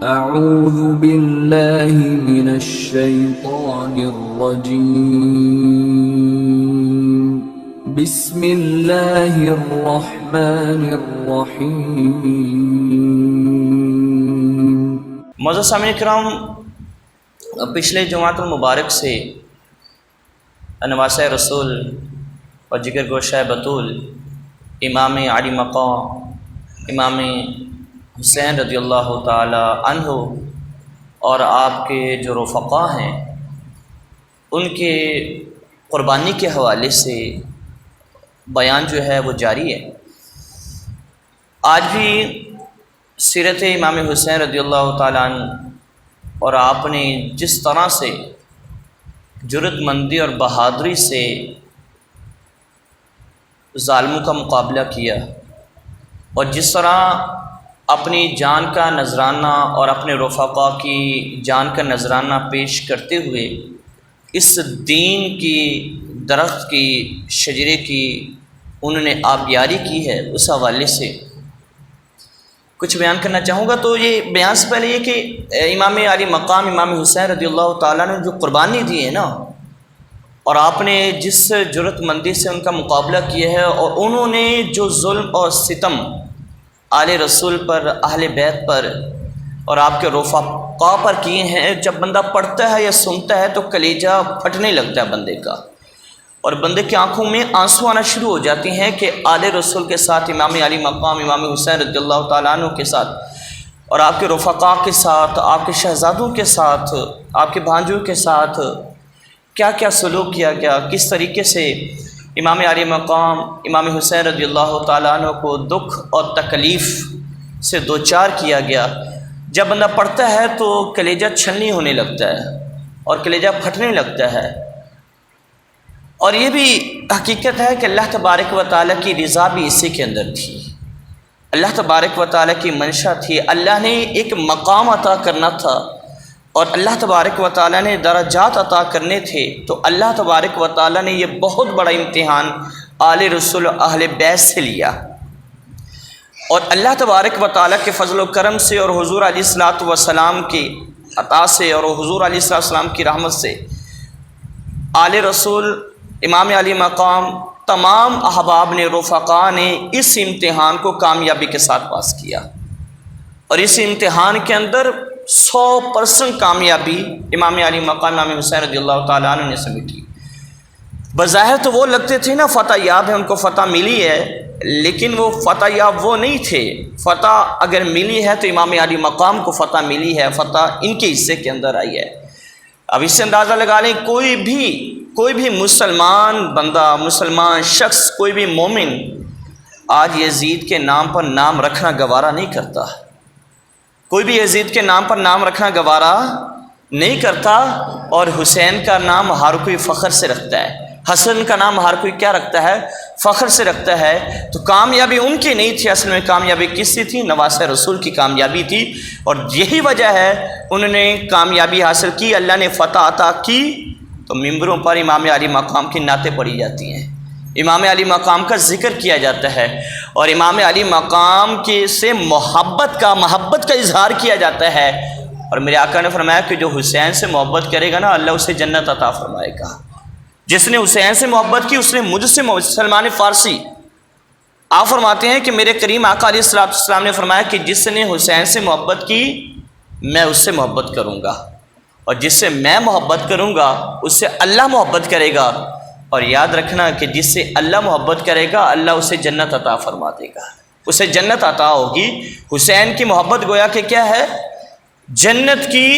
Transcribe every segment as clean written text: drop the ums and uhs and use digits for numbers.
أعوذ بالله من الشيطان الرجيم بسم الله الرحمن الرحيم۔ معزز سامعین کرام، پچھلے جمعۃ المبارک سے نواسۂ رسول اور جگر گوشہ بطول امام علی مقام امام حسین رضی اللہ تعالی عنہ اور آپ کے جو رفقا ہیں ان کے قربانی کے حوالے سے بیان جو ہے وہ جاری ہے۔ آج بھی سیرت امام حسین رضی اللہ تعالیٰ عنہ اور آپ نے جس طرح سے جرأت مندی اور بہادری سے ظالموں کا مقابلہ کیا اور جس طرح اپنی جان کا نذرانہ اور اپنے رفقا کی جان کا نذرانہ پیش کرتے ہوئے اس دین کی درخت کی شجرے کی انہوں نے آبیاری کی ہے، اس حوالے سے کچھ بیان کرنا چاہوں گا۔ تو یہ بیان سے پہلے یہ کہ امام علی مقام امام حسین رضی اللہ تعالیٰ نے جو قربانی دی ہے نا، اور آپ نے جس جرأت مندی سے ان کا مقابلہ کیا ہے، اور انہوں نے جو ظلم اور ستم آل رسول پر، اہل بیت پر اور آپ کے رفقا پر کیے ہیں، جب بندہ پڑھتا ہے یا سنتا ہے تو کلیجہ پھٹنے لگتا ہے بندے کا، اور بندے کی آنکھوں میں آنسو آنا شروع ہو جاتے ہیں کہ آل رسول کے ساتھ، امام علی مقام امام حسین رضی اللہ تعالیٰ عنہ کے ساتھ اور آپ کے رفقا کے ساتھ، آپ کے شہزادوں کے ساتھ، آپ کے بھانجوں کے ساتھ کیا کیا سلوک کیا گیا، کس طریقے سے امام علی مقام امام حسین رضی اللہ تعالیٰ عنہ کو دکھ اور تکلیف سے دوچار کیا گیا۔ جب بندہ پڑھتا ہے تو کلیجہ چھلنی ہونے لگتا ہے اور کلیجہ پھٹنے لگتا ہے، اور یہ بھی حقیقت ہے کہ اللہ تبارک و تعالیٰ کی رضا بھی اسی کے اندر تھی، اللہ تبارک و تعالیٰ کی منشا تھی۔ اللہ نے ایک مقام عطا کرنا تھا اور اللہ تبارک و تعالیٰ نے درجات عطا کرنے تھے، تو اللہ تبارک و تعالیٰ نے یہ بہت بڑا امتحان آل رسول اہل بیت سے لیا، اور اللہ تبارک و تعالیٰ کے فضل و کرم سے اور حضور علیہ الصلوۃ والسلام کی عطا سے اور حضور علیہ الصلوۃ والسلام کی رحمت سے آل رسول امام علی مقام تمام احباب نے، رفقا نے اس امتحان کو کامیابی کے ساتھ پاس کیا، اور اس امتحان کے اندر 100% کامیابی امام علی مقام امام حسین رضی اللہ تعالیٰ عنہ نے سمیٹی۔ بظاہر تو وہ لگتے تھے نا فتح یاب ہے، ان کو فتح ملی ہے، لیکن وہ فتح یاب وہ نہیں تھے۔ فتح اگر ملی ہے تو امام علی مقام کو فتح ملی ہے، فتح ان کے حصے کے اندر آئی ہے۔ اب اس سے اندازہ لگا لیں، کوئی بھی مسلمان بندہ، مسلمان شخص، کوئی بھی مومن آج یزید کے نام پر نام رکھنا گوارا نہیں کرتا، کوئی بھی یزید کے نام پر نام رکھنا گوارا نہیں کرتا، اور حسین کا نام ہر کوئی فخر سے رکھتا ہے، حسن کا نام ہر کوئی کیا رکھتا ہے؟ فخر سے رکھتا ہے۔ تو کامیابی ان کی نہیں تھی، اصل میں کامیابی کس کی تھی؟ نواسۂ رسول کی کامیابی تھی، اور یہی وجہ ہے انہوں نے کامیابی حاصل کی، اللہ نے فتح عطا کی، تو ممبروں پر امام علی مقام کی نعتیں پڑھی جاتی ہیں، امام علی مقام کا ذکر کیا جاتا ہے، اور امام علی مقام کے سے محبت کا اظہار کیا جاتا ہے، اور میرے آقا نے فرمایا کہ جو حسین سے محبت کرے گا نا، اللہ اسے جنت عطا فرمائے گا۔ جس نے حسین سے محبت کی اس نے مجھ سے سلمان فارسی آپ فرماتے ہیں کہ میرے کریم آقا علیہ السلام نے فرمایا کہ جس نے حسین سے محبت کی میں اس سے محبت کروں گا، اور جس سے میں محبت کروں گا اس سے اللہ محبت کرے گا، اور یاد رکھنا کہ جس سے اللہ محبت کرے گا اللہ اسے جنت عطا فرما دے گا، اسے جنت عطا ہوگی۔ حسین کی محبت گویا کہ کیا ہے؟ جنت کی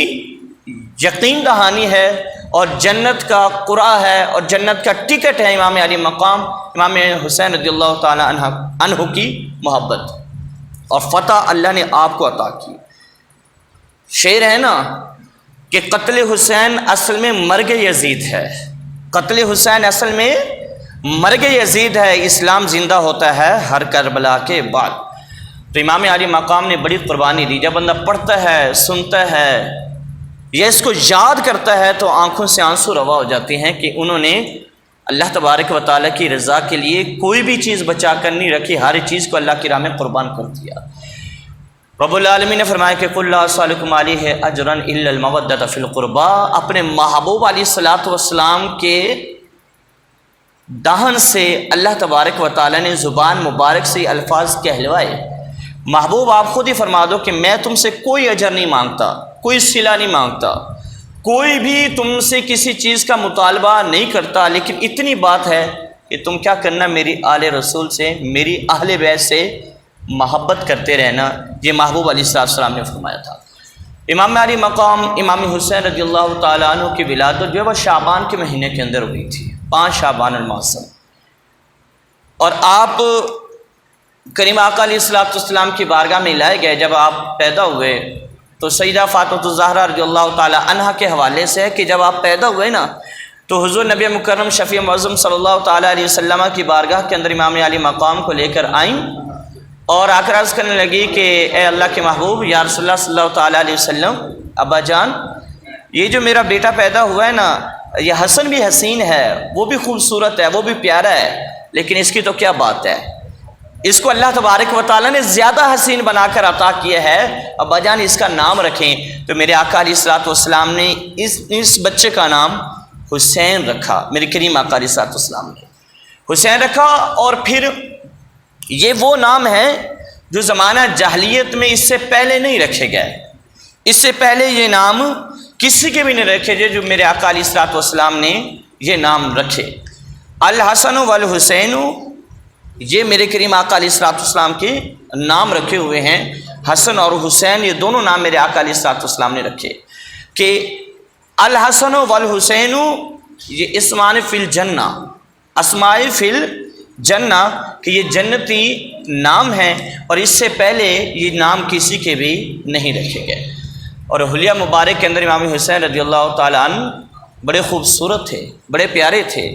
یقین دہانی ہے، اور جنت کا قرعہ ہے، اور جنت کا ٹکٹ ہے امام علی مقام امام حسین رضی اللہ تعالی عنہ کی محبت، اور فتح اللہ نے آپ کو عطا کی۔ شعر ہے نا کہ قتل حسین اصل میں مرگ یزید ہے، قتل حسین اصل میں مرگ یزید ہے، اسلام زندہ ہوتا ہے ہر کربلا کے بعد۔ تو امام علی مقام نے بڑی قربانی دی، جب بندہ پڑھتا ہے، سنتا ہے یا اس کو یاد کرتا ہے تو آنکھوں سے آنسو روا ہو جاتے ہیں کہ انہوں نے اللہ تبارک و تعالیٰ کی رضا کے لیے کوئی بھی چیز بچا کر نہیں رکھی، ہر چیز کو اللہ کی راہ میں قربان کر دیا۔ رب العالمین نے فرمایا کہ قل لا اسألکم علیہ اجرا الا المودۃ فی القربى، اپنے محبوب علیہ الصلوۃ والسلام کے دہن سے اللہ تبارک و تعالیٰ نے زبان مبارک سے الفاظ کہلوائے۔ محبوب آپ خود ہی فرما دو کہ میں تم سے کوئی اجر نہیں مانگتا، کوئی صلہ نہیں مانگتا، کوئی بھی تم سے کسی چیز کا مطالبہ نہیں کرتا، لیکن اتنی بات ہے کہ تم کیا کرنا، میری آل رسول سے، میری اہل بیت سے محبت کرتے رہنا۔ یہ محبوب علیہ السلام نے فرمایا تھا۔ امام علی مقام امام حسین رضی اللہ تعالیٰ عنہ کی ولادت جو ہے وہ شعبان کے مہینے کے اندر ہوئی تھی، 5 شعبان المعظم، اور آپ کریم آقا علیہ السلام کی بارگاہ میں لائے گئے۔ جب آپ پیدا ہوئے تو سیدہ فاطمہ الزہرا رضی اللہ تعالیٰ عنہا کے حوالے سے ہے کہ جب آپ پیدا ہوئے نا تو حضور نبی مکرم شفیع معظم صلی اللہ تعالیٰ علیہ وسلم کی بارگاہ کے اندر امام علی مقام کو لے کر آئیں اور آ کر عرض کرنے لگی کہ اے اللہ کے محبوب یا رسول اللہ صلی اللہ تعالیٰ علیہ وسلم، ابا جان، یہ جو میرا بیٹا پیدا ہوا ہے نا، یہ حسن بھی حسین ہے، وہ بھی خوبصورت ہے، وہ بھی پیارا ہے، لیکن اس کی تو کیا بات ہے، اس کو اللہ تبارک و تعالیٰ نے زیادہ حسین بنا کر عطا کیا ہے، ابا جان اس کا نام رکھیں۔ تو میرے آقا علیہ السلام نے اس بچے کا نام حسین رکھا، میرے کریم آقا علیہ السلام نے حسین رکھا۔ اور پھر یہ وہ نام ہے جو زمانہ جاہلیت میں اس سے پہلے نہیں رکھے گئے، اس سے پہلے یہ نام کسی کے بھی نہیں رکھے گئے جو میرے آقا علیہ السلام نے یہ نام رکھے۔ الحسن والحسین، یہ میرے کریم آقا علیہ السلام کے نام رکھے ہوئے ہیں۔ حسن اور حسین یہ دونوں نام میرے آقا علیہ السلام نے رکھے کہ الحسن والحسین یہ اسمان فی الجنہ، اسماء فی الجنہ، کہ یہ جنتی نام ہیں اور اس سے پہلے یہ نام کسی کے بھی نہیں رکھے گئے۔ اور حلیہ مبارک کے اندر امام حسین رضی اللہ تعالیٰ عنہ بڑے خوبصورت تھے، بڑے پیارے تھے۔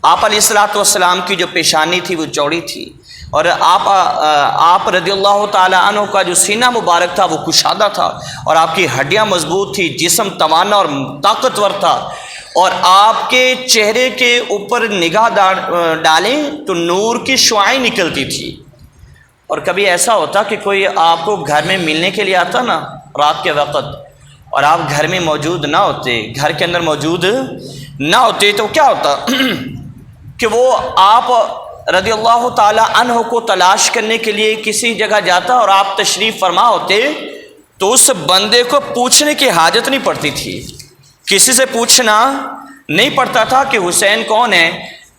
آپ علیہ السلام کی جو پیشانی تھی وہ چوڑی تھی، اور آپ رضی اللہ تعالیٰ عنہ کا جو سینہ مبارک تھا وہ کشادہ تھا، اور آپ کی ہڈیاں مضبوط تھی، جسم توانا اور طاقتور تھا، اور آپ کے چہرے کے اوپر نگاہ ڈالیں تو نور کی شعاعیں نکلتی تھی۔ اور کبھی ایسا ہوتا کہ کوئی آپ کو گھر میں ملنے کے لیے آتا نا رات کے وقت، اور آپ گھر میں موجود نہ ہوتے، گھر کے اندر موجود نہ ہوتے، تو کیا ہوتا کہ وہ آپ رضی اللہ تعالیٰ عنہ کو تلاش کرنے کے لیے کسی جگہ جاتا اور آپ تشریف فرما ہوتے تو اس بندے کو پوچھنے کی حاجت نہیں پڑتی تھی، کسی سے پوچھنا نہیں پڑتا تھا کہ حسین کون ہے،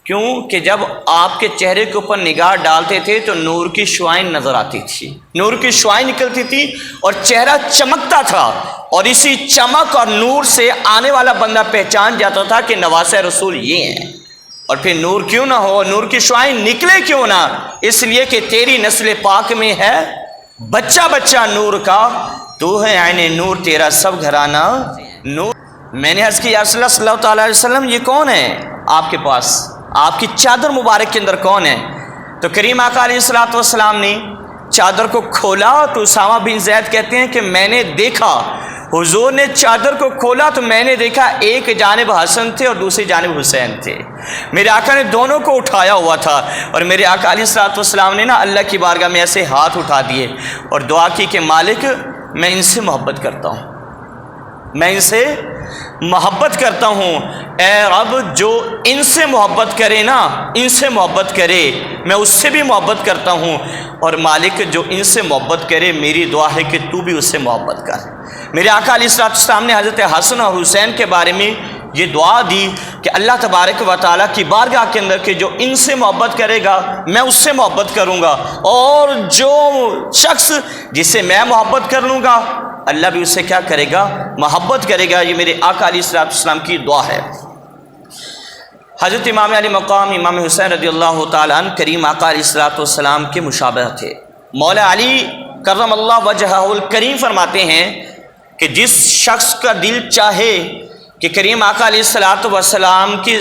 کیوں کہ جب آپ کے چہرے کے اوپر نگاہ ڈالتے تھے تو نور کی شعاعیں نظر آتی تھی، نور کی شعاعیں نکلتی تھی اور چہرہ چمکتا تھا، اور اسی چمک اور نور سے آنے والا بندہ پہچان جاتا تھا کہ نواسہ رسول یہ ہیں۔ اور پھر نور کیوں نہ ہو، نور کی شعاعیں نکلے کیوں نہ، اس لیے کہ تیری نسل پاک میں ہے بچہ بچہ نور کا، تو ہے عین نور تیرا سب گھرانہ نور۔ میں نے عرض کی یا رسول اللہ صلی اللہ تعالیٰ علیہ وسلم یہ کون ہے آپ کے پاس، آپ کی چادر مبارک کے اندر کون ہے؟ تو کریم آقا علیہ السلام نے چادر کو کھولا تو اسامہ بن زید کہتے ہیں کہ میں نے دیکھا، حضور نے چادر کو کھولا تو میں نے دیکھا ایک جانب حسن تھے اور دوسری جانب حسین تھے، میرے آقا نے دونوں کو اٹھایا ہوا تھا، اور میرے آقا علیہ السلام نے نا اللہ کی بارگاہ میں ایسے ہاتھ اٹھا دیے اور دعا کی کہ مالک میں ان سے محبت کرتا ہوں، میں ان سے محبت کرتا ہوں، اے رب جو ان سے محبت کرے نا، ان سے محبت کرے، میں اس سے بھی محبت کرتا ہوں، اور مالک جو ان سے محبت کرے میری دعا ہے کہ تو بھی اس سے محبت کر۔ میرے آقا علیہ السلام نے حضرت حسن اور حسین کے بارے میں یہ دعا دی کہ اللہ تبارک و تعالیٰ کی بارگاہ کے اندر کہ جو ان سے محبت کرے گا میں اس سے محبت کروں گا، اور جو شخص جس سے میں محبت کر لوں گا اللہ بھی اسے کیا کرے گا، محبت کرے گا۔ یہ میرے آقا علیہ السلام کی دعا ہے۔ حضرت امام علی مقام امام حسین رضی اللہ تعالیٰ عنہ کریم آقا علیہ السلام کے مشابہ تھے۔ مولا علی کرم اللہ وجہہ الکریم فرماتے ہیں کہ جس شخص کا دل چاہے کہ کریم آقا علیہ السلام کی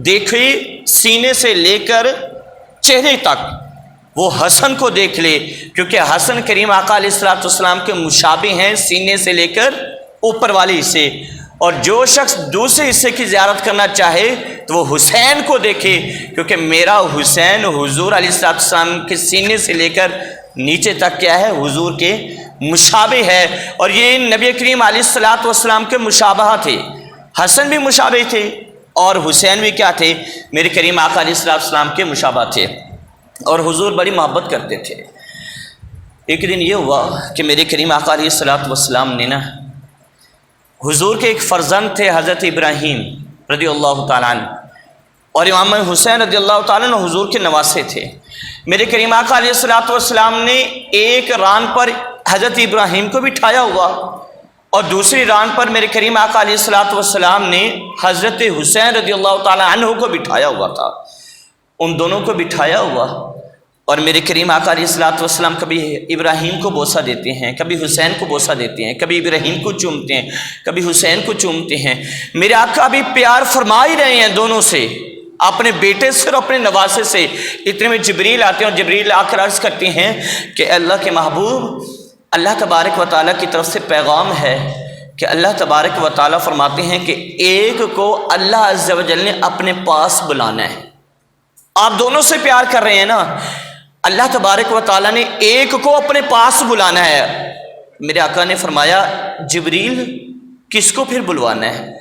دیکھے سینے سے لے کر چہرے تک وہ حسن کو دیکھ لے، کیونکہ حسن کریم آقا علیہ السلام کے مشابہ ہیں سینے سے لے کر اوپر والے حصے، اور جو شخص دوسرے حصے کی زیارت کرنا چاہے تو وہ حسین کو دیکھے، کیونکہ میرا حسین حضور علیہ السلام کے سینے سے لے کر نیچے تک کیا ہے؟ حضور کے مشابہ ہے. اور یہ نبی کریم علیہ الصلوۃ والسلام کے مشابہ تھے. حسن بھی مشابہ تھے اور حسین بھی کیا تھے؟ میرے کریم آقا علیہ الصلوۃ والسلام کے مشابہ تھے اور حضور بڑی محبت کرتے تھے. ایک دن یہ ہوا کہ میرے کریم آقا علیہ الصلوۃ والسلام نے نا، حضور کے ایک فرزند تھے حضرت ابراہیم رضی اللہ تعالیٰ عنہ، اور امام حسین رضی اللہ تعالیٰ عنہ حضور کے نواسے تھے. میرے کریم آقا علیہ الصلوۃ والسلام نے ایک ران پر حضرت ابراہیم کو بٹھایا ہوا اور دوسری ران پر میرے کریم آقا علیہ الصلوۃ والسلام نے حضرت حسین رضی اللہ تعالیٰ عنہ کو بٹھایا ہوا تھا. ان دونوں کو بٹھایا ہوا اور میرے کریم آقا علیہ الصلوۃ والسلام کبھی ابراہیم کو بوسہ دیتے ہیں، کبھی حسین کو بوسہ دیتے ہیں، کبھی ابراہیم کو چومتے ہیں، کبھی حسین کو چومتے ہیں. میرے آقا بھی پیار فرما ہی رہے ہیں دونوں سے، اپنے بیٹے سے اور اپنے نواسے سے. اتنے میں جبریل آتے ہیں اور جبریل آ کر عرض کرتے ہیں کہ اللہ کے محبوب، اللہ تبارک و تعالیٰ کی طرف سے پیغام ہے کہ اللہ تبارک و تعالیٰ فرماتے ہیں کہ ایک کو اللہ عز و جل نے اپنے پاس بلانا ہے. آپ دونوں سے پیار کر رہے ہیں نا، اللہ تبارک و تعالیٰ نے ایک کو اپنے پاس بلانا ہے. میرے آقا نے فرمایا جبریل کس کو پھر بلوانا ہے؟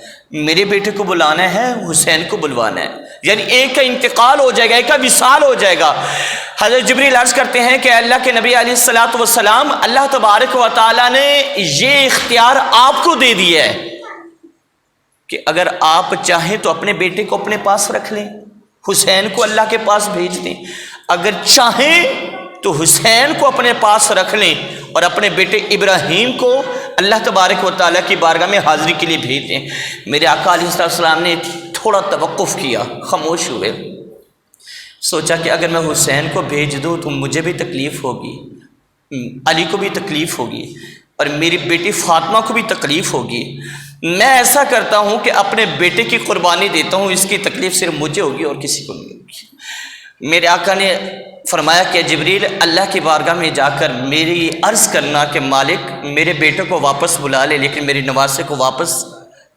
میرے بیٹے کو بلانا ہے، حسین کو بلوانا ہے. یعنی ایک کا انتقال ہو جائے گا، ایک کا وصال ہو جائے گا. حضرت جبریل عرض کرتے ہیں کہ اللہ کے نبی علیہ الصلوۃ والسلام، اللہ تبارک و تعالیٰ نے یہ اختیار آپ کو دے دیا ہے کہ اگر آپ چاہیں تو اپنے بیٹے کو اپنے پاس رکھ لیں، حسین کو اللہ کے پاس بھیج دیں، اگر چاہیں تو حسین کو اپنے پاس رکھ لیں اور اپنے بیٹے ابراہیم کو اللہ تبارک و تعالیٰ کی بارگاہ میں حاضری کے لیے بھیج دیں. میرے آقا علیہ السلام نے تھوڑا توقف کیا، خاموش ہوئے، سوچا کہ اگر میں حسین کو بھیج دوں تو مجھے بھی تکلیف ہوگی، علی کو بھی تکلیف ہوگی اور میری بیٹی فاطمہ کو بھی تکلیف ہوگی. میں ایسا کرتا ہوں کہ اپنے بیٹے کی قربانی دیتا ہوں، اس کی تکلیف صرف مجھے ہوگی اور کسی کو نہیں ہوگی. میرے آقا نے فرمایا کہ جبریل اللہ کی بارگاہ میں جا کر میری عرض کرنا کہ مالک میرے بیٹے کو واپس بلا لے لیکن میرے نواسے کو واپس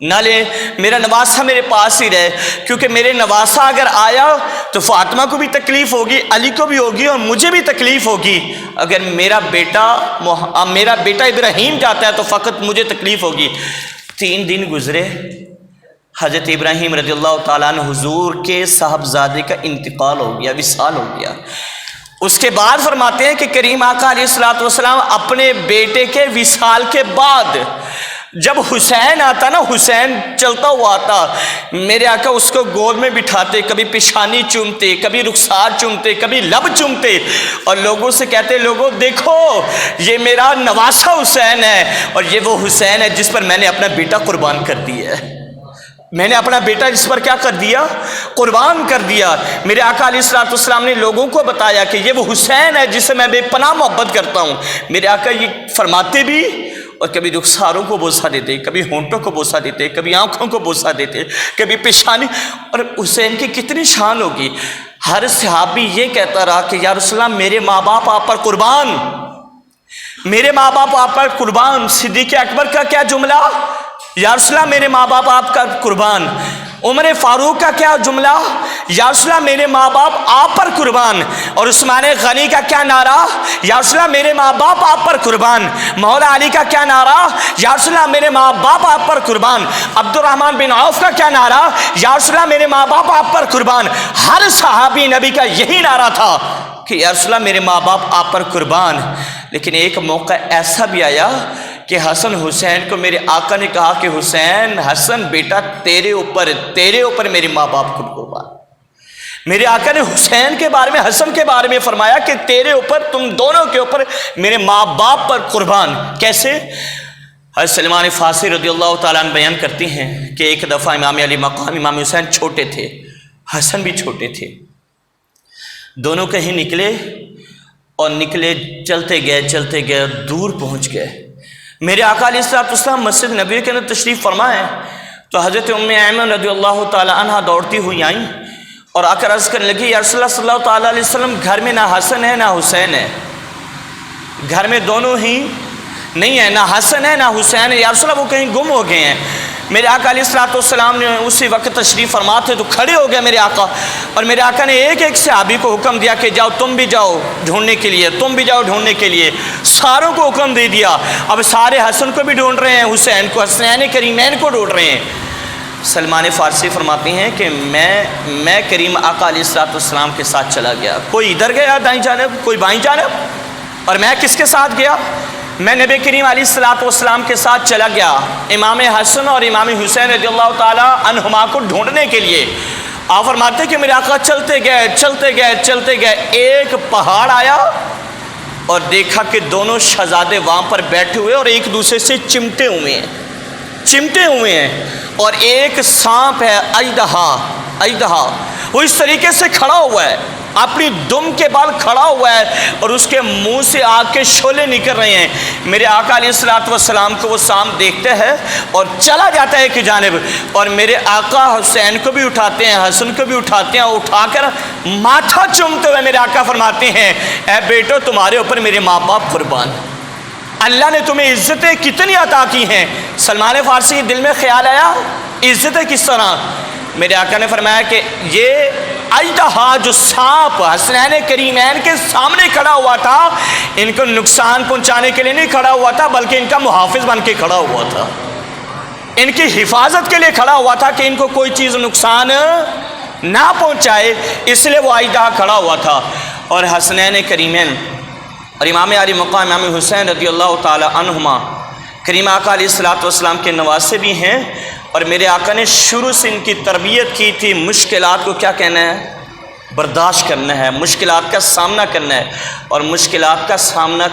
نہ لے، میرا نواسہ میرے پاس ہی رہے، کیونکہ میرے نواسہ اگر آیا تو فاطمہ کو بھی تکلیف ہوگی، علی کو بھی ہوگی اور مجھے بھی تکلیف ہوگی. اگر میرا بیٹا ابراہیم جاتا ہے تو فقط مجھے تکلیف ہوگی. 3 دن گزرے، حضرت ابراہیم رضی اللہ تعالیٰ عنہ حضور کے صاحبزادے کا انتقال ہو گیا، وصال ہو گیا. اس کے بعد فرماتے ہیں کہ کریم آقا علیہ الصلوۃ والسلام اپنے بیٹے کے وصال کے بعد جب حسین آتا نا، حسین چلتا ہوا آتا، میرے آقا اس کو گود میں بٹھاتے، کبھی پیشانی چومتے، کبھی رخسار چومتے، کبھی لب چومتے اور لوگوں سے کہتے لوگوں دیکھو یہ میرا نواسہ حسین ہے اور یہ وہ حسین ہے جس پر میں نے اپنا بیٹا قربان کر دیا ہے. میں نے اپنا بیٹا اس پر کیا کر دیا؟ قربان کر دیا. میرے آقا علیہ الصلوۃ والسلام نے لوگوں کو بتایا کہ یہ وہ حسین ہے جس سے میں بے پناہ محبت کرتا ہوں. میرے آقا یہ فرماتے بھی اور کبھی رخساروں کو بوسہ دیتے، کبھی ہونٹوں کو بوسہ دیتے، کبھی آنکھوں کو بوسہ دیتے، کبھی پیشانی. اور حسین کی کتنی شان ہوگی. ہر صحابی یہ کہتا رہا کہ یا رسول اللہ میرے ماں باپ آپ پر قربان، میرے ماں باپ آپ پر قربان. صدیق اکبر کا کیا جملہ؟ یا رسول اللہ میرے ماں باپ آپ کا قربان. عمر فاروق کا کیا جملہ؟ یا رسول اللہ میرے ماں باپ آپ پر قربان. اور عثمان غنی کا کیا نعرہ؟ یا رسول اللہ میرے ماں باپ آپ پر قربان. مولا علی کا کیا نعرہ؟ یا رسول اللہ میرے ماں باپ آپ پر قربان. عبد الرحمن بن عوف کا کیا نعرہ؟ یا رسول اللہ میرے ماں باپ آپ پر قربان. ہر صحابی نبی کا یہی نعرہ تھا کہ یا رسول اللہ میرے ماں باپ آپ پر قربان. لیکن ایک موقع ایسا بھی آیا کہ حسن حسین کو میرے آقا نے کہا کہ حسین، حسن بیٹا تیرے اوپر میرے ماں باپ کو قربان. میرے آقا نے حسین کے بارے میں، حسن کے بارے میں فرمایا کہ تیرے اوپر، تم دونوں کے اوپر میرے ماں باپ پر قربان. کیسے؟ حضرت سلمان فارسی رضی اللہ تعالیٰ عنہ بیان کرتی ہیں کہ ایک دفعہ امام علی مقام امام حسین چھوٹے تھے، حسن بھی چھوٹے تھے، دونوں کہیں نکلے اور چلتے گئے دور پہنچ گئے. میرے آقا علیہ السلام مسجد نبوی کے اندر تشریف فرما ہے تو حضرت ام ایمن رضی اللہ تعالی عنہ دوڑتی ہوئی آئیں اور آ کر عرض کرنے لگی یا رسول اللہ صلی اللہ تعالیٰ علیہ وسلم گھر میں نہ حسن ہے نہ حسین ہے، گھر میں دونوں ہی نہیں ہے، نہ حسن ہے نہ حسین ہے. یا رسول اللہ وہ کہیں گم ہو گئے ہیں. میرے آقا علیہ الصلوۃ والسلام نے اسی وقت تشریف فرما تھے تو کھڑے ہو گئے میرے آقا، اور میرے آقا نے ایک ایک صحابی کو حکم دیا کہ جاؤ تم بھی جاؤ ڈھونڈنے کے لیے، تم بھی جاؤ ڈھونڈنے کے لیے، ساروں کو حکم دے دیا۔ اب سارے حسن کو بھی ڈھونڈ رہے ہیں، حسین کو، حسنین کریمین کو ڈھونڈ رہے ہیں۔ سلمان فارسی فرماتے ہیں کہ میں کریم آقا علیہ الصلوۃ والسلام کے ساتھ چلا گیا، کوئی ادھر گیا دائیں جانب، کوئی بائیں جانب، اور میں کس کے ساتھ گیا؟ میں نبی کریم علیہ الصلوۃ والسلام کے ساتھ چلا گیا امام حسن اور امام حسین رضی اللہ تعالی عنہما کو ڈھونڈنے کے لیے۔ آپ فرماتے ہیں کہ میرے آقا چلتے گئے، ایک پہاڑ آیا اور دیکھا کہ دونوں شہزادے وہاں پر بیٹھے ہوئے اور ایک دوسرے سے چمٹے ہوئے ہیں، اور ایک سانپ ہے اژدہا، وہ اس طریقے سے کھڑا ہوا ہے، اپنی دم کے بال کھڑا ہوا ہے، اور اس کے منہ سے آگ کے شعلے نکل رہے ہیں۔ میرے آقا علیہ الصلوۃ والسلام کو وہ سانپ دیکھتے ہیں اور چلا جاتا ہے کہ جانب، اور میرے آقا حسین کو بھی اٹھاتے ہیں، حسن کو بھی اٹھاتے ہیں، اٹھا کر ماتھا چومتے ہوئے میرے آقا فرماتے ہیں اے بیٹو تمہارے اوپر میرے ماں باپ قربان، اللہ نے تمہیں عزتیں کتنی عطا کی ہیں۔ سلمان فارسی کے دل میں خیال آیا عزتیں کس طرح؟ میرے آقا نے فرمایا کہ یہ اژدہا جو سانپ حسنین کریمین کے سامنے کھڑا ہوا تھا، ان کو نقصان پہنچانے کے لیے نہیں کھڑا ہوا تھا، بلکہ ان کا محافظ بن کے کھڑا ہوا تھا، ان کی حفاظت کے لیے کھڑا ہوا تھا کہ ان کو کوئی چیز نقصان نہ پہنچائے، اس لیے وہ اژدہا کھڑا ہوا تھا۔ اور حسنین کریمین اور امام علی مقام امام حسین رضی اللہ تعالی عنہما کریم آقا علیہ الصلوۃ والسلام کے نواسے بھی ہیں، اور میرے آقا نے شروع سے ان کی تربیت کی تھی، مشکلات کو کیا کہنا ہے؟ برداشت کرنا ہے، مشکلات کا سامنا کرنا ہے، اور مشکلات کا سامنا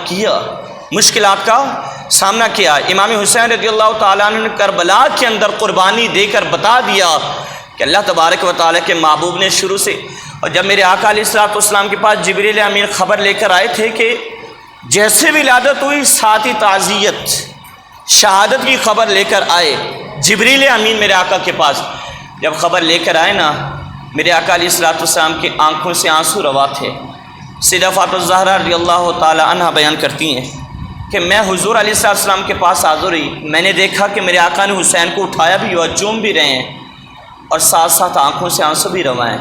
کیا۔ امام حسین رضی اللہ تعالیٰ عنہ نے کربلا کے اندر قربانی دے کر بتا دیا کہ اللہ تبارک و تعالیٰ کے محبوب نے شروع سے، اور جب میرے آقا علیہ الصلوۃ والسلام کے پاس جبریل امین خبر لے کر آئے تھے کہ جیسے ولادت ہوئی ساتھ ہی تعزیت شہادت کی خبر لے کر آئے جبریل امین میرے آقا کے پاس، جب خبر لے کر آئے نا، میرے آقا علیہ الصلوۃ والسلام کی آنکھوں سے آنسو روا تھے۔ سیدہ فاطمہ الزہرا رضی اللہ تعالی عنہا بیان کرتی ہیں کہ میں حضور علیہ الصلوۃ والسلام کے پاس حاضر ہوئی، میں نے دیکھا کہ میرے آقا نے حسین کو اٹھایا بھی ہوا، چوم بھی رہے ہیں، اور ساتھ ساتھ آنکھوں سے آنسو بھی روا ہیں۔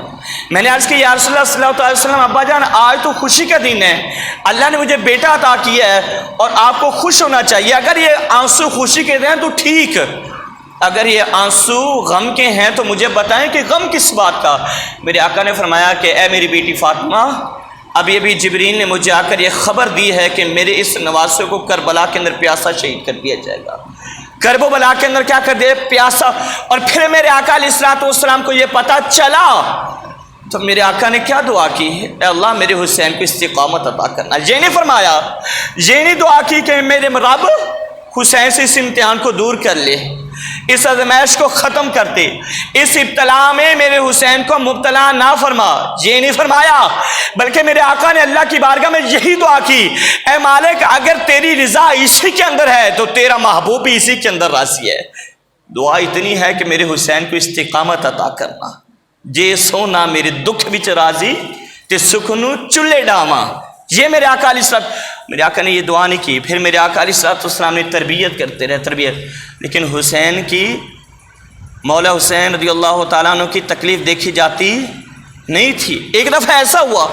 میں نے عرض کی یا رسول اللہ صلی اللہ علیہ وسلم، ابا جان آج تو خوشی کا دن ہے، اللہ نے مجھے بیٹا عطا کیا ہے اور آپ کو خوش ہونا چاہیے، اگر یہ آنسو خوشی کے ہیں تو ٹھیک، اگر یہ آنسو غم کے ہیں تو مجھے بتائیں کہ غم کس بات کا؟ میرے آقا نے فرمایا کہ اے میری بیٹی فاطمہ، اب یہ بھی جبریل نے مجھے آ کر یہ خبر دی ہے کہ میرے اس نواسے کو کربلا کے اندر پیاسا شہید کر دیا جائے گا، کرب و بلا کے اندر کیا کر دے؟ پیاسا۔ اور پھر میرے آقا علیہ الصلوۃ والسلام کو یہ پتہ چلا تو میرے آقا نے کیا دعا کی؟ اے اللہ میرے حسین کو استقامت عطا کرنا۔ یہ نہیں فرمایا، یہ نہیں دعا کی کہ میرے رب حسین سے اس امتحان کو دور کر لے، اس آزمائش کو ختم کرتے، اس ابتلا میں میرے حسین کو مبتلا نہ فرما، یہ نہیں فرمایا، بلکہ میرے آقا نے اللہ کی بارگاہ میں یہی دعا کی، اے مالک اگر تیری رضا اسی کے اندر ہے تو تیرا محبوب بھی اسی کے اندر راضی ہے۔ دعا اتنی ہے کہ میرے حسین کو استقامت عطا کرنا، جے سونا میرے دکھ وچ راضی تے سکھ نو چلے ڈاواں۔ یہ میرے آقا علیہ السلام، میرے آقا نے یہ دعا نہیں کی۔ پھر میرے آقا علیہ السلام نے تربیت کرتے رہے، تربیت، لیکن حسین کی، مولا حسین رضی اللہ تعالیٰ عنہ کی تکلیف دیکھی جاتی نہیں تھی۔ ایک دفعہ ایسا ہوا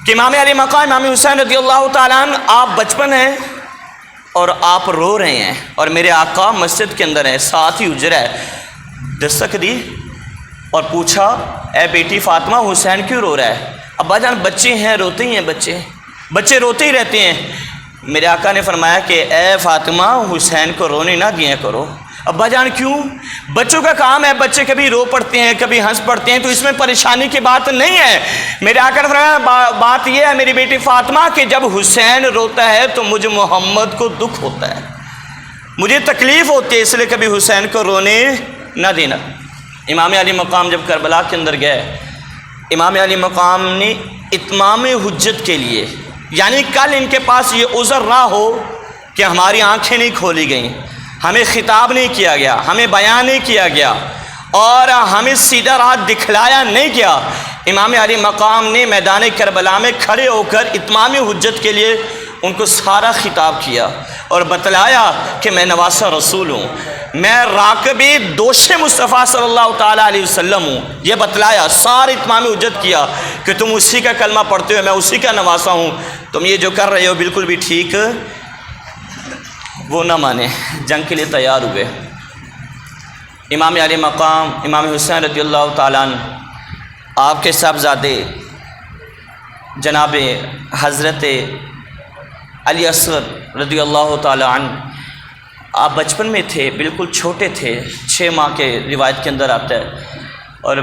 کہ امام علی مقام امام حسین رضی اللہ تعالیٰ عنہ، آپ بچپن ہیں اور آپ رو رہے ہیں، اور میرے آقا مسجد کے اندر ہیں، ساتھ ہی حجرہ ہے، دستک دی اور پوچھا اے بیٹی فاطمہ حسین کیوں رو رہا ہے؟ ابا جان بچے ہیں، روتے ہی ہیں، بچے روتے ہی رہتے ہیں۔ میرے آقا نے فرمایا کہ اے فاطمہ حسین کو رونے نہ دیا کرو۔ ابا جان کیوں؟ بچوں کا کام ہے، بچے کبھی رو پڑتے ہیں کبھی ہنس پڑتے ہیں، تو اس میں پریشانی کی بات نہیں ہے۔ میرے آقا نے فرمایا بات یہ ہے میری بیٹی فاطمہ کہ جب حسین روتا ہے تو مجھے محمد کو دکھ ہوتا ہے، مجھے تکلیف ہوتی ہے، اس لیے کبھی حسین کو رونے نہ دینا۔ امام علی مقام جب کربلا کے اندر گئے، امام علی مقام نے اتمام حجت کے لیے، یعنی کل ان کے پاس یہ عذر نہ ہو کہ ہماری آنکھیں نہیں کھولی گئیں، ہمیں خطاب نہیں کیا گیا، ہمیں بیان نہیں کیا گیا، اور ہمیں سیدھا راہ دکھلایا نہیں گیا، امام علی مقام نے میدان کربلا میں کھڑے ہو کر اتمام حجت کے لیے ان کو سارا خطاب کیا اور بتلایا کہ میں نواسہ رسول ہوں، میں راکب دوش مصطفیٰ صلی اللہ تعالیٰ علیہ وسلم ہوں، یہ بتلایا، سارے اتمام حجت کیا کہ تم اسی کا کلمہ پڑھتے ہو، میں اسی کا نواسا ہوں، تم یہ جو کر رہے ہو بالکل بھی ٹھیک وہ نہ مانے، جنگ کے لیے تیار ہوئے۔ امام علی مقام امام حسین رضی اللہ تعالیٰ عنہ، آپ کے صاحبزادے جناب حضرت علی اصغر رضی اللہ تعالیٰ عنہ، آپ بچپن میں تھے، بالکل چھوٹے تھے، 6 ماہ کے روایت کے اندر آتا ہے، اور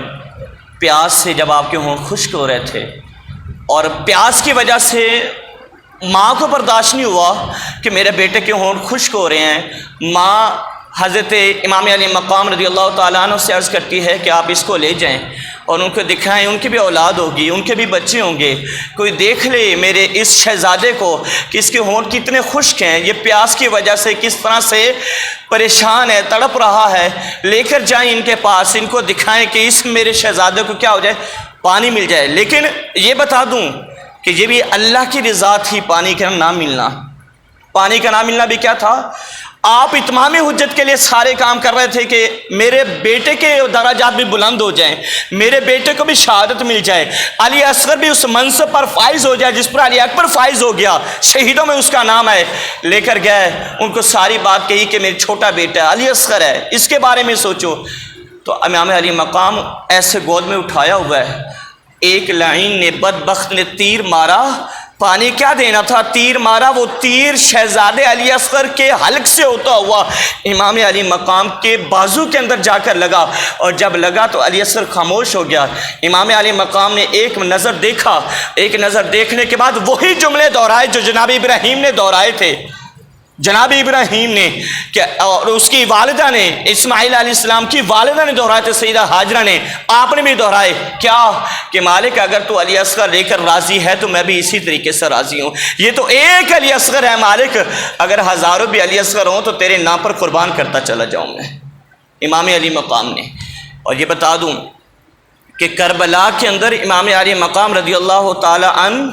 پیاس سے جب آپ کے ہونٹ خشک ہو رہے تھے، اور پیاس کی وجہ سے ماں کو برداشت نہیں ہوا کہ میرے بیٹے کے ہونٹ خشک ہو رہے ہیں، ماں حضرت امام علی مقام رضی اللہ تعالیٰ عنہ سے عرض کرتی ہے کہ آپ اس کو لے جائیں اور ان کو دکھائیں، ان کی بھی اولاد ہوگی، ان کے بھی بچے ہوں گے، کوئی دیکھ لے میرے اس شہزادے کو کہ اس کے ہونٹ کتنے خشک ہیں، یہ پیاس کی وجہ سے کس طرح سے پریشان ہے، تڑپ رہا ہے، لے کر جائیں ان کے پاس، ان کو دکھائیں کہ اس میرے شہزادے کو کیا ہو جائے، پانی مل جائے۔ لیکن یہ بتا دوں کہ یہ بھی اللہ کی رضا تھی، پانی کا نہ ملنا، پانی کا نہ ملنا بھی کیا تھا، آپ اتمام حجت کے لیے سارے کام کر رہے تھے کہ میرے بیٹے کے درجات بھی بلند ہو جائیں، میرے بیٹے کو بھی شہادت مل جائے، علی اصغر بھی اس منصب پر فائز ہو جائے جس پر علی اکبر فائز ہو گیا، شہیدوں میں اس کا نام ہے۔ لے کر گئے، ان کو ساری بات کہی کہ میرے چھوٹا بیٹا علی اصغر ہے، اس کے بارے میں سوچو۔ تو امام علی مقام ایسے گود میں اٹھایا ہوا ہے، ایک لعین نے، بدبخت نے تیر مارا، پانی کیا دینا تھا، تیر مارا، وہ تیر شہزادے علی اصغر کے حلق سے ہوتا ہوا امام علی مقام کے بازو کے اندر جا کر لگا، اور جب لگا تو علی اصغر خاموش ہو گیا۔ امام علی مقام نے ایک نظر دیکھا، ایک نظر دیکھنے کے بعد وہی جملے دہرائے جو جناب ابراہیم نے دہرائے تھے، جناب ابراہیم نے، کہ اور اس کی والدہ نے، اسماعیل علیہ السلام کی والدہ نے دہرائے تھے، سیدہ ہاجرہ نے، آپ نے بھی دہرائے، کیا کہ مالک اگر تو علی اصغر لے کر راضی ہے تو میں بھی اسی طریقے سے راضی ہوں، یہ تو ایک علی اصغر ہے مالک، اگر ہزاروں بھی علی اصغر ہوں تو تیرے نام پر قربان کرتا چلا جاؤں میں، امام علی مقام نے۔ اور یہ بتا دوں کہ کربلا کے اندر امام علی مقام رضی اللہ تعالی عنہ،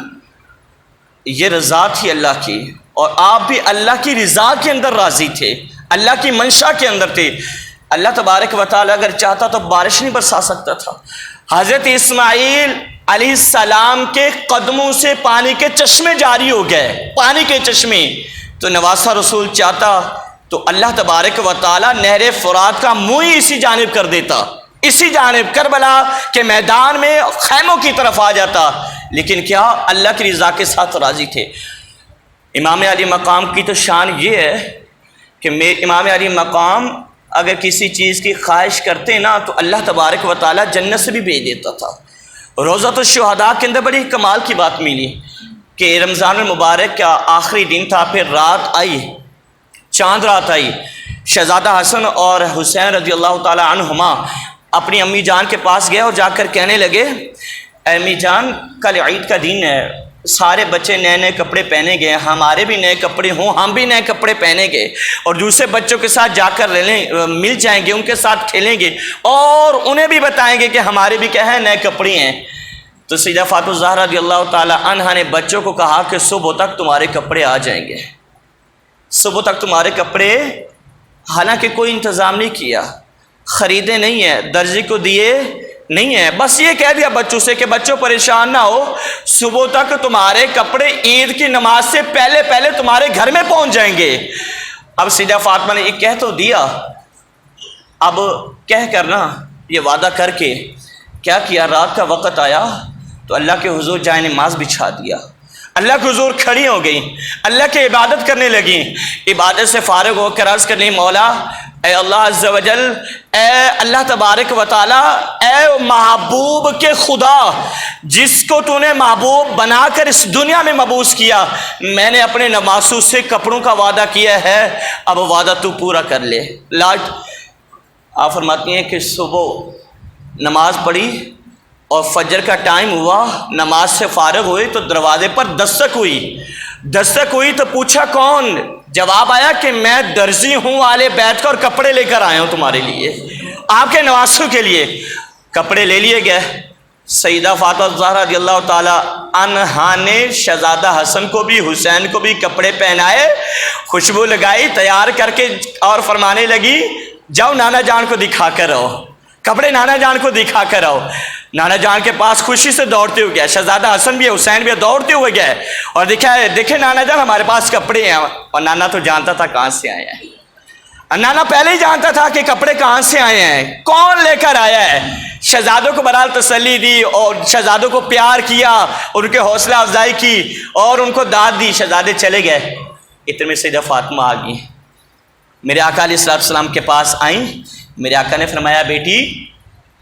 یہ رضا تھی اللہ کی، اور آپ بھی اللہ کی رضا کے اندر راضی تھے، اللہ کی منشا کے اندر تھے۔ اللہ تبارک و تعالیٰ اگر چاہتا تو بارش نہیں برسا سکتا تھا، حضرت اسماعیل علیہ السلام کے قدموں سے پانی کے چشمے جاری ہو گئے، پانی کے چشمے، تو نواسہ رسول چاہتا تو اللہ تبارک و تعالیٰ نہر فرات کا منہ ہی اسی جانب کر دیتا، اسی جانب کربلا کے میدان میں خیموں کی طرف آ جاتا، لیکن کیا اللہ کی رضا کے ساتھ راضی تھے۔ امام علی مقام کی تو شان یہ ہے کہ امام علی مقام اگر کسی چیز کی خواہش کرتے نا تو اللہ تبارک و تعالیٰ جنت سے بھی بھیج دیتا تھا۔ روضۃ الشہداء کے اندر بڑی کمال کی بات ملی کہ رمضان المبارک کا آخری دن تھا، پھر رات آئی، چاند رات آئی، شہزادہ حسن اور حسین رضی اللہ تعالیٰ عنہما اپنی امی جان کے پاس گئے اور جا کر کہنے لگے، اے امی جان کل عید کا دن ہے، سارے بچے نئے نئے کپڑے پہنے گئے، ہمارے بھی نئے کپڑے ہوں، ہم بھی نئے کپڑے پہنے گے اور دوسرے بچوں کے ساتھ جا کر مل جائیں گے، ان کے ساتھ کھیلیں گے اور انہیں بھی بتائیں گے کہ ہمارے بھی کیا ہے، نئے کپڑے ہیں۔ تو سیدہ فاطمہ الزہرا رضی اللہ تعالی عنہا نے بچوں کو کہا کہ صبح تک تمہارے کپڑے آ جائیں گے، صبح تک تمہارے کپڑے، حالانکہ کوئی انتظام نہیں کیا، خریدے نہیں ہیں، درزی کو دیے نہیں ہے، بس یہ کہہ دیا بچوں سے کہ بچوں پریشان نہ ہو، صبح تک تمہارے کپڑے عید کی نماز سے پہلے پہلے تمہارے گھر میں پہنچ جائیں گے۔ اب سیدہ فاطمہ نے یہ کہہ تو دیا، اب کہہ کرنا یہ وعدہ کر کے کیا کیا، رات کا وقت آیا تو اللہ کے حضور جائے نماز بچھا دیا، اللہ کے حضور کھڑی ہو گئی، اللہ کی عبادت کرنے لگیں، عبادت سے فارغ ہو کر عرض کرنے، مولا اے اللہ عز و جل، اے اللہ تبارک و تعالی، اے محبوب کے خدا، جس کو تو نے محبوب بنا کر اس دنیا میں مبعوث کیا، میں نے اپنے نواسوں سے کپڑوں کا وعدہ کیا ہے، اب وعدہ تو پورا کر لے۔ لاٹ آپ فرماتی ہیں کہ صبح نماز پڑھی اور فجر کا ٹائم ہوا، نماز سے فارغ ہوئے تو دروازے پر دستک ہوئی تو پوچھا کون؟ جواب آیا کہ میں درزی ہوں، آلے بیت کا، اور کپڑے لے کر آیا ہوں تمہارے لیے، آپ کے نواسوں کے لیے۔ کپڑے لے لیے گئے، سیدہ فاطمہ الزہرا رضی اللہ تعالی عنہا نے شہزادہ حسن کو بھی حسین کو بھی کپڑے پہنائے، خوشبو لگائی، تیار کر کے اور فرمانے لگی جاؤ نانا جان کو دکھا کر آؤ، کپڑے نانا جان کو دکھا کر آؤ۔ نانا جان کے پاس خوشی سے دوڑتے ہوئے گیا، شہزادہ حسن بھی حسین بھی دوڑتے ہوئے گئے اور دیکھے نانا جان ہمارے پاس کپڑے ہیں۔ اور نانا تو جانتا تھا کہاں سے آئے ہیں، نانا پہلے ہی جانتا تھا کہ کپڑے کہاں سے آئے ہیں، کون لے کر آیا ہے۔ شہزادوں کو بہرحال تسلی دی اور شہزادوں کو پیار کیا، ان کے حوصلہ افزائی کی اور ان کو داد دی۔ شہزادے چلے گئے، اتنے میں سیدہ فاطمہ آ گئی، میرے آقا علیہ السلام کے پاس آئیں۔ میرے آقا نے فرمایا بیٹی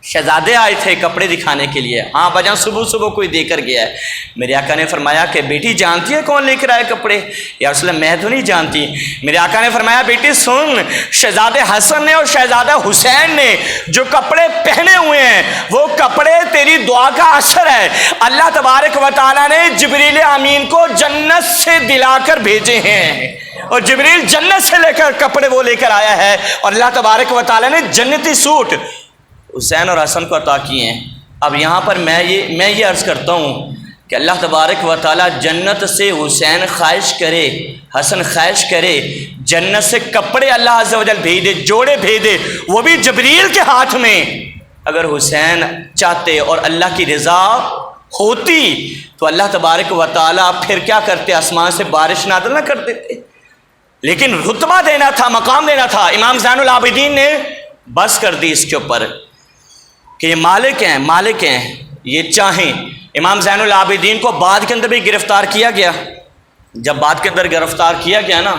شہزادے آئے تھے کپڑے دکھانے کے لیے، ہاں بجا صبح صبح کوئی دے کر گیا ہے۔ میرے آقا نے فرمایا کہ بیٹی جانتی ہے کون لے کر آئے کپڑے؟ یا رسول اللہ میں تو نہیں جانتی۔ میرے آقا نے فرمایا بیٹی سن، شہزادے حسن نے اور شہزادہ حسین نے جو کپڑے پہنے ہوئے ہیں وہ کپڑے تیری دعا کا اثر ہے۔ اللہ تبارک و تعالیٰ نے جبریل امین کو جنت سے دلا کر بھیجے ہیں اور جبریل جنت سے لے کر کپڑے وہ لے کر آیا ہے، اور اللہ تبارک و تعالیٰ نے جنتی سوٹ حسین اور حسن کو عطا کیے ہیں۔ اب یہاں پر میں یہ عرض کرتا ہوں کہ اللہ تبارک و تعالیٰ جنت سے حسین خواہش کرے، حسن خواہش کرے، جنت سے کپڑے اللہ عز و جل بھیج دے، جوڑے بھیج دے، وہ بھی جبریل کے ہاتھ میں۔ اگر حسین چاہتے اور اللہ کی رضا ہوتی تو اللہ تبارک و تعالیٰ پھر کیا کرتے؟ آسمان سے بارش نازل نہ کر دیتے، لیکن رتبہ دینا تھا، مقام دینا تھا۔ امام زین العابدین نے بس کر دی اس کے اوپر کہ یہ مالک ہیں یہ چاہیں۔ امام زین العابدین کو بعد کے اندر بھی گرفتار کیا گیا۔ جب بعد کے اندر گرفتار کیا گیا نا،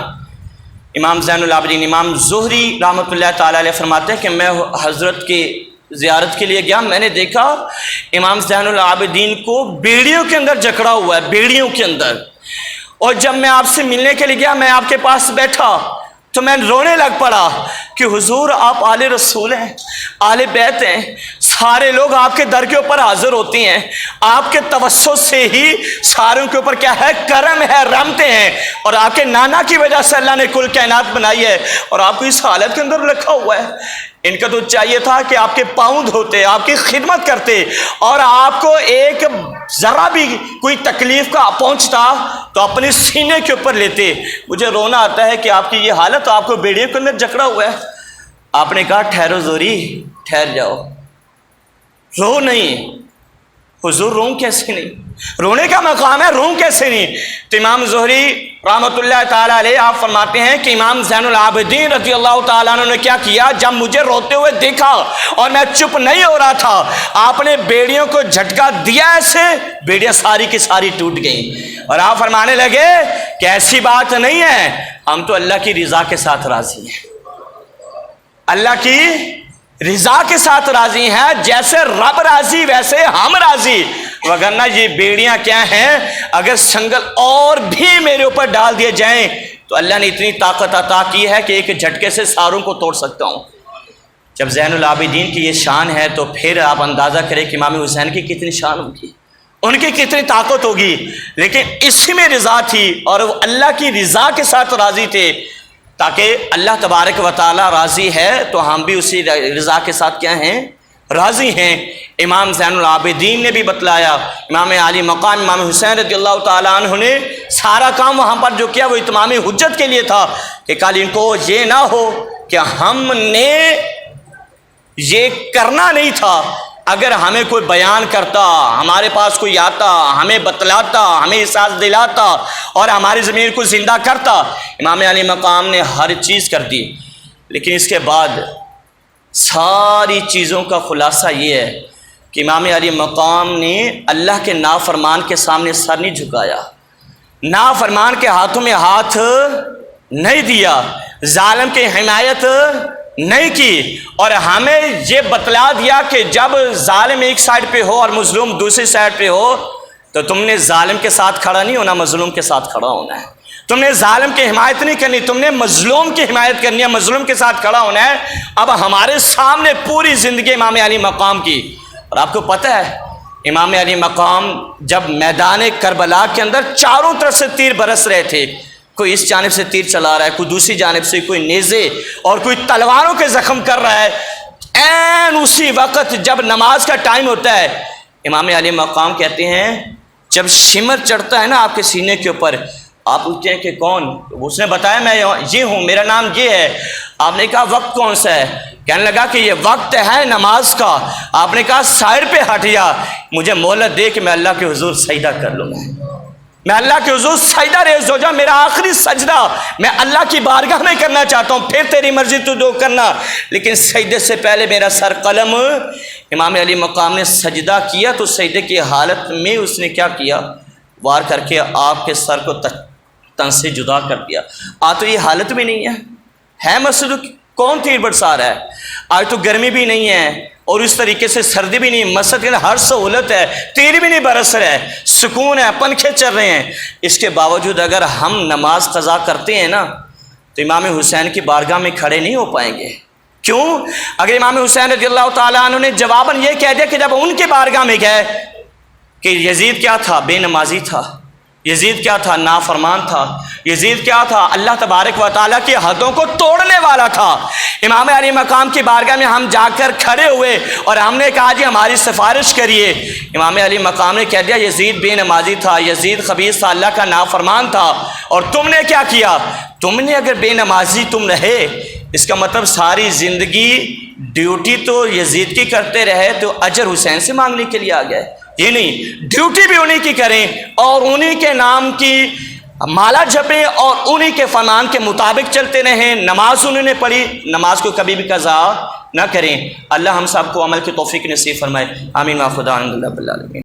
امام زین العابدین، امام زہری رحمۃ اللہ تعالیٰ علیہ فرماتے ہیں کہ میں حضرت کی زیارت کے لیے گیا، میں نے دیکھا امام زین العابدین کو بیڑیوں کے اندر جکڑا ہوا ہے، بیڑیوں کے اندر۔ اور جب میں آپ سے ملنے کے لیے گیا، میں آپ کے پاس بیٹھا تو میں رونے لگ پڑا کہ حضور آپ آل رسول ہیں، آل بیت ہیں، سارے لوگ آپ کے در کے اوپر حاضر ہوتے ہیں، آپ کے توسط سے ہی ساروں کے اوپر کیا ہے؟ کرم ہے، رحمتیں ہیں، اور آپ کے نانا کی وجہ سے اللہ نے کل کائنات بنائی ہے، اور آپ کو اس حالت کے اندر رکھا ہوا ہے۔ ان کا تو چاہیے تھا کہ آپ کے پاؤں دھوتے، آپ کی خدمت کرتے، اور آپ کو ایک ذرا بھی کوئی تکلیف کا پہنچتا تو اپنے سینے کے اوپر لیتے۔ مجھے رونا آتا ہے کہ آپ کی یہ حالت، آپ کو بیڑیوں کے اندر جکڑا ہوا ہے۔ آپ نے کہا ٹھہرو زوری، ٹھہر جاؤ، رو نہیں۔ حضور روں کیسے نہیں؟ رونے کا مقام ہے، روں کیسے نہیں؟ تو امام زہری رحمۃ اللہ تعالیٰ علیہ آپ فرماتے ہیں کہ امام زین العابدین رضی اللہ تعالیٰ عنہ نے کیا کیا؟ جب مجھے روتے ہوئے دیکھا اور میں چپ نہیں ہو رہا تھا، آپ نے بیڑیوں کو جھٹکا دیا، ایسے بیڑیاں ساری کی ساری ٹوٹ گئیں، اور آپ فرمانے لگے کہ ایسی بات نہیں ہے، ہم تو اللہ کی رضا کے ساتھ راضی ہیں، اللہ کی رضا کے ساتھ راضی ہیں، جیسے رب راضی ویسے ہم راضی۔ وگرنہ یہ بیڑیاں کیا ہیں؟ اگر سنگل اور بھی میرے اوپر ڈال دیے جائیں تو اللہ نے اتنی طاقت عطا کی ہے کہ ایک جھٹکے سے ساروں کو توڑ سکتا ہوں۔ جب زین العابدین کی یہ شان ہے تو پھر آپ اندازہ کریں کہ امام حسین کی کتنی شان ہوگی، ان کی کتنی طاقت ہوگی، لیکن اسی میں رضا تھی اور وہ اللہ کی رضا کے ساتھ راضی تھے، تاکہ اللہ تبارک و تعالیٰ راضی ہے تو ہم بھی اسی رضا کے ساتھ کیا ہیں؟ راضی ہیں۔ امام زین العابدین نے بھی بتلایا، امام علی مقام امام حسین رضی اللہ تعالیٰ عنہ نے سارا کام وہاں پر جو کیا وہ اتمام حجت کے لیے تھا، کہ کل ان کو یہ نہ ہو کہ ہم نے یہ کرنا نہیں تھا، اگر ہمیں کوئی بیان کرتا، ہمارے پاس کوئی آتا، ہمیں بتلاتا، ہمیں احساس دلاتا اور ہماری زمین کو زندہ کرتا، امام علی مقام نے ہر چیز کر دی۔ لیکن اس کے بعد ساری چیزوں کا خلاصہ یہ ہے کہ امام علی مقام نے اللہ کے نافرمان کے سامنے سر نہیں جھکایا، نافرمان کے ہاتھوں میں ہاتھ نہیں دیا، ظالم کی حمایت نہیں کی، اور ہمیں یہ بتلا دیا کہ جب ظالم ایک سائڈ پہ ہو اور مظلوم دوسری سائڈ پہ ہو تو تم نے ظالم کے ساتھ کھڑا نہیں ہونا، مظلوم کے ساتھ کھڑا ہونا ہے، تم نے ظالم کی حمایت نہیں کرنی، تم نے مظلوم کی حمایت کرنی ہے، مظلوم کے ساتھ کھڑا ہونا ہے۔ اب ہمارے سامنے پوری زندگی امام علی مقام کی، اور آپ کو پتہ ہے امام علی مقام جب میدان کربلا کے اندر چاروں طرف سے تیر برس رہے تھے، کوئی اس جانب سے تیر چلا رہا ہے، کوئی دوسری جانب سے، کوئی نیزے اور کوئی تلواروں کے زخم کر رہا ہے، این اسی وقت جب نماز کا ٹائم ہوتا ہے، امام علی مقام کہتے ہیں جب شمر چڑھتا ہے نا آپ کے سینے کے اوپر، آپ پوچھتے ہیں کہ کون؟ اس نے بتایا میں یہ ہوں، میرا نام یہ ہے۔ آپ نے کہا وقت کون سا ہے؟ کہنے لگا کہ یہ وقت ہے نماز کا۔ آپ نے کہا سائر پہ ہٹ جا، مجھے مہلت دے کہ میں اللہ کے حضور سجدہ کر لوں، میں اللہ کے حضور سجدہ ریز ہو جا، میرا آخری سجدہ میں اللہ کی بارگاہ میں کرنا چاہتا ہوں، پھر تیری مرضی تو جو کرنا، لیکن سجدے سے پہلے میرا سر قلم۔ امام علی مقام نے سجدہ کیا تو سجدے کی حالت میں اس نے کیا کیا؟ وار کر کے آپ کے سر کو تن سے جدا کر دیا۔ آج تو یہ حالت بھی نہیں ہے مسجد کون تیر برسا رہا ہے؟ آج تو گرمی بھی نہیں ہے اور اس طریقے سے سردی بھی نہیں، مسجد کے اندر ہر سہولت ہے، تیر بھی نہیں برس رہا ہے، سکون ہے، پنکھے چل رہے ہیں۔ اس کے باوجود اگر ہم نماز قضا کرتے ہیں نا تو امام حسین کی بارگاہ میں کھڑے نہیں ہو پائیں گے۔ کیوں؟ اگر امام حسین رضی اللہ تعالیٰ عنہ نے جواباً یہ کہہ دیا کہ جب ان کے بارگاہ میں گئے کہ یزید کیا تھا؟ بے نمازی تھا۔ یزید کیا تھا؟ نافرمان تھا۔ یزید کیا تھا؟ اللہ تبارک و تعالیٰ کی حدوں کو توڑنے والا تھا۔ امام علی مقام کی بارگاہ میں ہم جا کر کھڑے ہوئے اور ہم نے کہا جی ہماری سفارش کریے، امام علی مقام نے کہہ دیا یزید بے نمازی تھا، یزید خبیث تھا، اللہ کا نافرمان تھا، اور تم نے کیا کیا؟ تم نے اگر بے نمازی تم رہے، اس کا مطلب ساری زندگی ڈیوٹی تو یزید کی کرتے رہے تو اجر حسین سے مانگنے کے لیے آ گئے۔ یہ نہیں، ڈیوٹی بھی انہی کی کریں اور انہی کے نام کی مالا جپیں اور انہی کے فرمان کے مطابق چلتے رہیں۔ نماز انہوں نے پڑھی، نماز کو کبھی بھی قضا نہ کریں۔ اللہ ہم سب کو عمل کی توفیق نصیب فرمائے، آمین و خدا الحمد للہ رب العالمین۔